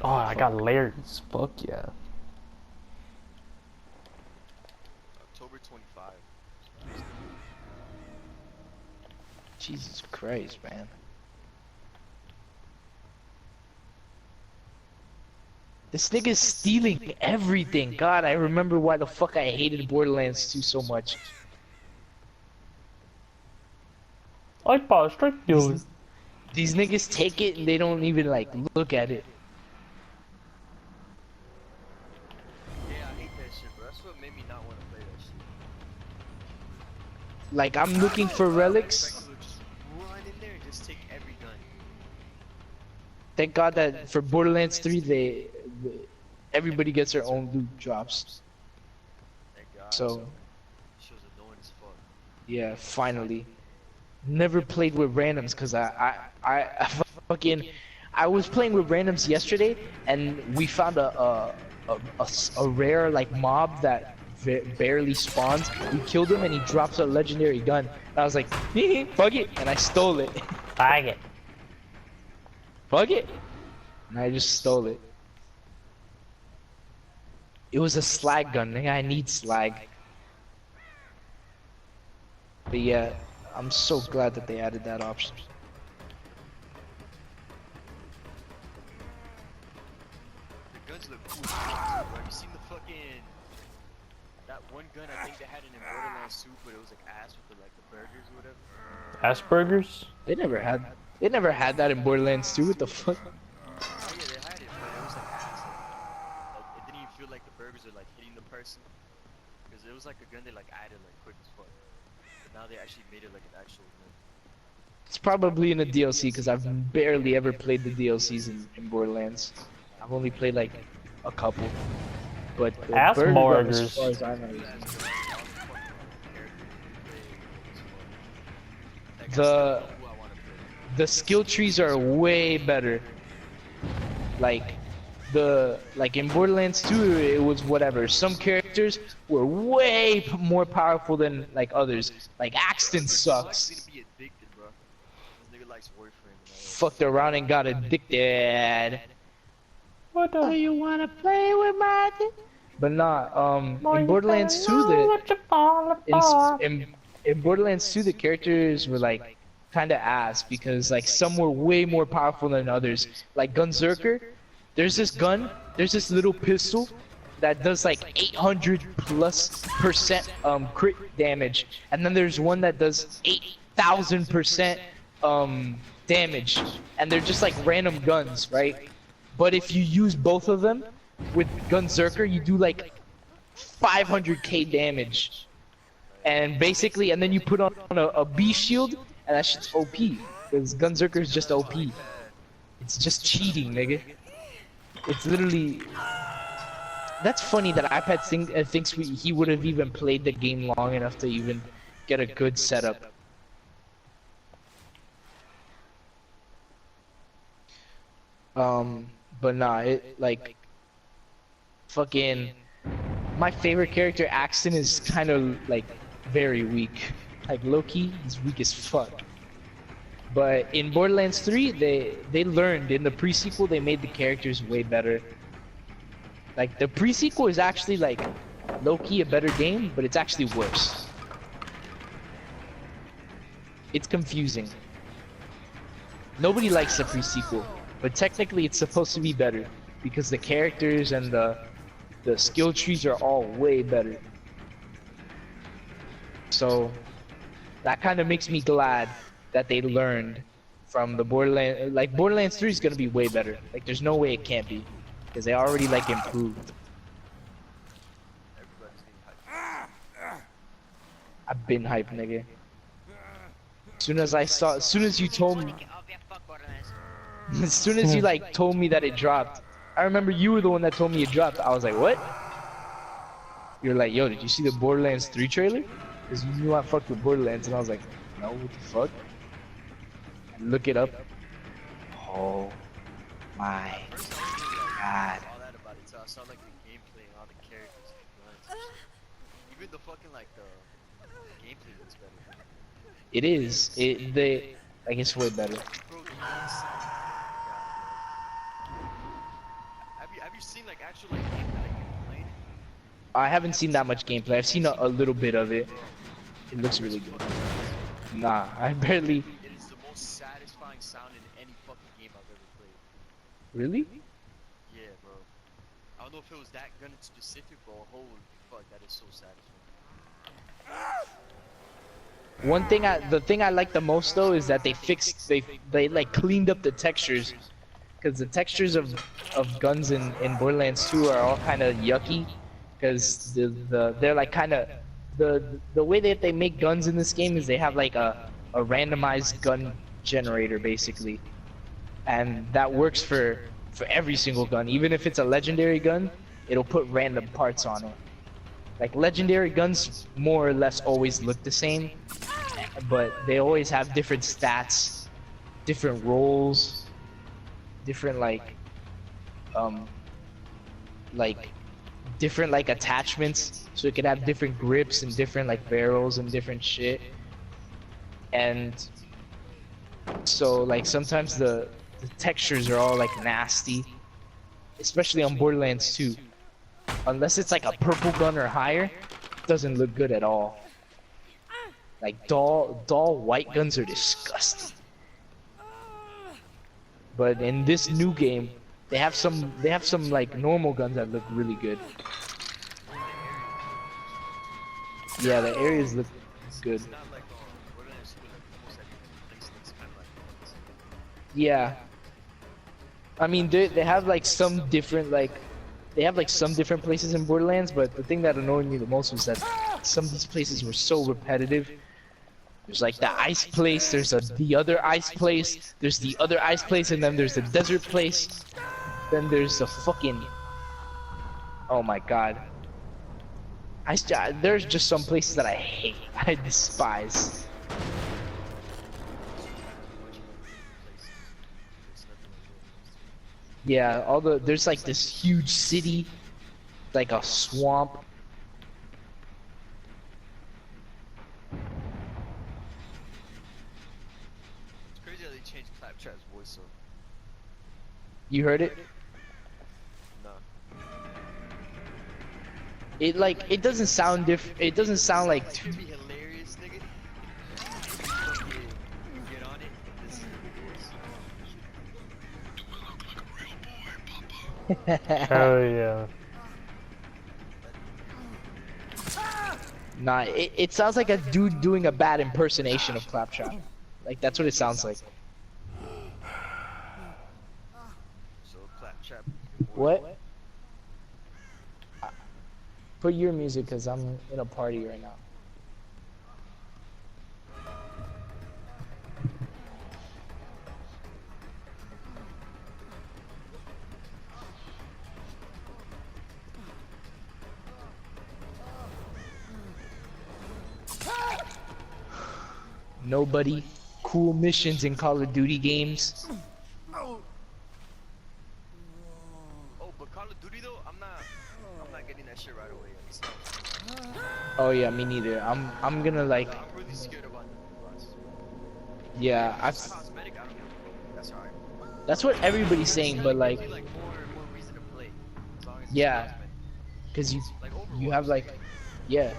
Oh, I got Larry's. Fuck yeah. October 25. Jesus Christ, man. This nigga's stealing everything. God, I remember why the fuck I hated Borderlands 2 so much. I bought straight dealer. These niggas take it and they don't even like look at it. Yeah, I hate that shit, bro. That's what made me not want to play that shit. Like I'm looking for relics. Just run in there and just take every gun. Thank God that for Borderlands 3 everybody gets their own loot drops. Thank God. So Shit was annoying as fuck. yeah, finally. Never played with randoms because I fucking I was playing with randoms yesterday and we found a rare like mob that barely spawns. We killed him and he drops a legendary gun. And I was like, fuck it, and I stole it. Bag it. Fuck it, and I just stole it. It was a slag gun. Nigga, I need slag. But yeah, I'm so glad that they added that option. The guns look cool. Bro, you seen the fucking that one gun I think they had in Borderlands 2, but it was like ass with the burgers or whatever. Asperger's? They never had that in Borderlands 2. What the fuck? Oh yeah, they had it, but it was like ass. Like it didn't even feel like the burgers are like hitting the person, because it was like a gun they like added like quick as fuck. But now they actually made it like an actual gun. It's probably in the DLC because I've barely ever played the DLCs in Borderlands. I've only played like a couple. But the burger gun, as far as I know, the skill trees are way better. Like in Borderlands 2 it was whatever. Some characters were way more powerful than like others. Like Axton sucks. Fucked around and got addicted. What the? Do you wanna play with my dick? But nah, in Borderlands 2 in Borderlands 2 the characters were like kinda ass because like some were way more powerful than others. Like Gunzerker, there's this little pistol that does like 800+% crit damage, and then there's one that does 8,000% damage, and they're just like random guns, right? But if you use both of them with Gunzerker, you do like 500k damage, and basically, and then you put on a B shield, and that shit's OP because Gunzerker is just OP. It's just cheating, nigga. It's literally. That's funny that iPad thinks he would have even played the game long enough to even get a good setup. But nah, it like fucking my favorite character, Axton, is kind of like very weak. Like low-key, he's weak as fuck. But in Borderlands 3, they learned in the pre-sequel they made the characters way better. Like the pre-sequel is actually like low-key a better game, but it's actually worse. It's confusing. Nobody likes the pre-sequel, but technically it's supposed to be better because the characters and the skill trees are all way better. So that kind of makes me glad that they learned from the Borderlands. Like Borderlands 3 is gonna be way better. Like there's no way it can't be, because they already like improved. I've been hyped, nigga. As soon as you told me, as soon as you like told me that it dropped, I remember you were the one that told me it dropped. I was like, what? You're like, yo, did you see the Borderlands 3 trailer? Because you knew I fucked with Borderlands, and I was like, no, what the fuck? Look it up. Oh my god. I saw like the gameplay and all the characters and guns. Even the fucking like the gameplay looks better. It is. Like it's way better. Bro, have you seen like actual like gameplay like people playing it? I haven't seen that much gameplay. I've seen a little bit of it. It looks really good. Nah, I barely. It is the most satisfying sound in any fucking game I've ever played. Really? Yeah, bro. I don't know if it was that gun in specific, but holy fuck, that is so satisfying. The thing I like the most though is that they like cleaned up the textures, because the textures of guns in Borderlands 2 are all kind of yucky, because they're like kind of the way that they make guns in this game is they have like a randomized gun generator basically, and that works for every single gun. Even if it's a legendary gun, it'll put random parts on it. Like legendary guns more or less always look the same, but they always have different stats, different roles, different like different like attachments, so it could have different grips and different like barrels and different shit. And so like sometimes the textures are all like nasty, especially on Borderlands 2. Unless it's like a purple gun or higher, it doesn't look good at all. Like dull white guns are disgusting. But in this new game, they have some like normal guns that look really good. Yeah, the areas look good. It's not like Borderlands 2, like almost every place looks kind of like this. Yeah. I mean, they have like some different like. They have like some different places in Borderlands, but the thing that annoyed me the most was that some of these places were so repetitive. There's like the ice place, there's the other ice place, there's the other ice place, and then there's the desert place. Then there's the fucking... Oh my god. There's just some places that I hate, I despise. Yeah, there's like this huge city, like a swamp. It's crazy how they changed Claptrap's voice so. You heard it? No. It doesn't sound it doesn't sound like It's gonna be hilarious, nigga. Fucking get on it. This is the voice. Oh yeah. Nah, it sounds like a dude doing a bad impersonation of Claptrap. Like that's what it sounds like. So Claptrap. What? Put your music, cause I'm in a party right now. Nobody. Cool missions in Call of Duty games. Oh, but Call of Duty though, I'm not getting that shit right away. It's not. Oh yeah, me neither. I'm gonna like. I'm really scared about the boss. Yeah, It's cosmetic, I don't give a fuck. That's alright. that's what everybody's saying, but like, Gives you, like more reason to play. As long as it's yeah, cosmetic. cause Like you Overwatch, have like, yeah,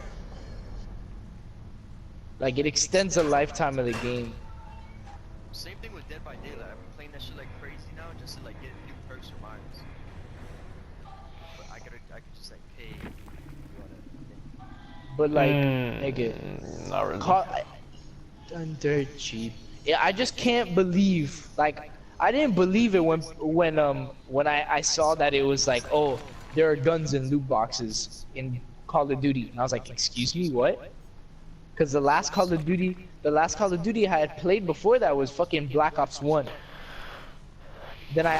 like it extends the lifetime of the game. Same thing with Dead by Daylight. I've been playing that shit like crazy now just to like get new perks or mines. But I could just like pay. But like, nigga, Not really. done dirt cheap. Yeah, I just can't believe, like, I didn't believe it when I saw that it was like, oh, there are guns in loot boxes in Call of Duty, and I was like, excuse me, what? Because the last Call of Duty I had played before that was fucking Black Ops 1. Then I